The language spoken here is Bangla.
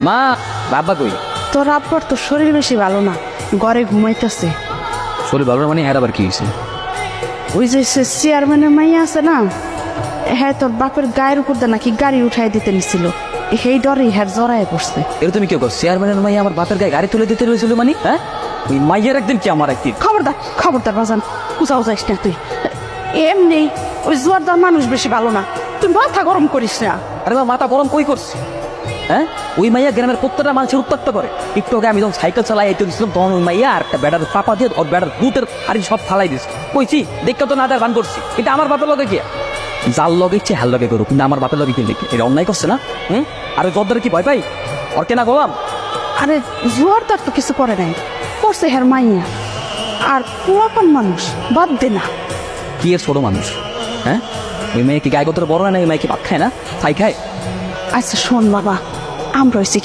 মা, বাবা কই? তোর আব্বার তো শরীর বেশি ভালো না, ঘরে ঘুমাইতেছে। শরীর ভালো না মানে হ্যাঁ আবার কি হয়েছে? ওই যে চেয়ারম্যানের মাইয়া আছে না, হ্যাঁ তোর বাপের গায়ের উপর দিয়ে নাকি গাড়ি উঠাই দিতে নিছিল, সেই ডরে হ্যাঁ জড়ায় পড়ছে। এটা তুমি কেউ চেয়ারম্যানের মাইয়া আমার বাপের গায়ে গাড়ি তুলে দিতে রয়েছিল মানে? হ্যাঁ, ওই মাইয়ের একদিন কি আমার একদিন। খবরদার খবরদার বাজান, উজাও যাইস না তুই। এমনি ওই জোয়ারদার মানুষ বেশি ভালো না, তুই মাথা গরম করিস না। আরে মা, মাথা গরম কই করছি? হ্যাঁ, ওই মাইয়া গ্রামের প্রত্যেকটা মানুষের উত্তক্ত করে। একটু আগে আমি যখন সাইকেল চালাই এতে দিচ্ছিলাম তখন ওই মাইয়া আর একটা ব্যাটার চাপা দিয়ে ওর ব্যাটার বুটের হাড়ি সব ফালাই দিচ্ছে। কইছি দেখতে তো না দেয় গান করছি, এটা আমার বাপের লগে কি? যার লগে ইচ্ছে হাল লগে করুক, কিন্তু আমার বাপের লগে কি লিখে? এটা অন্যায় করছে না? আর ওই জর্দারে কি ভয় পাই? ওর কেনা গোলাম? আরে জোয়ারদার তো কিছু করে নাই, করছে হ্যার মাইয়া। আর পুরাতন মানুষ বাদ দে না। কি এর ছোট মানুষ? হ্যাঁ, ওই মেয়ে কি গায়ে গোত্র বড় না? ওই মেয়ে কি ভাত খায় না, ছাই খায়? আচ্ছা শোন বাবা, আমরা হয়েছি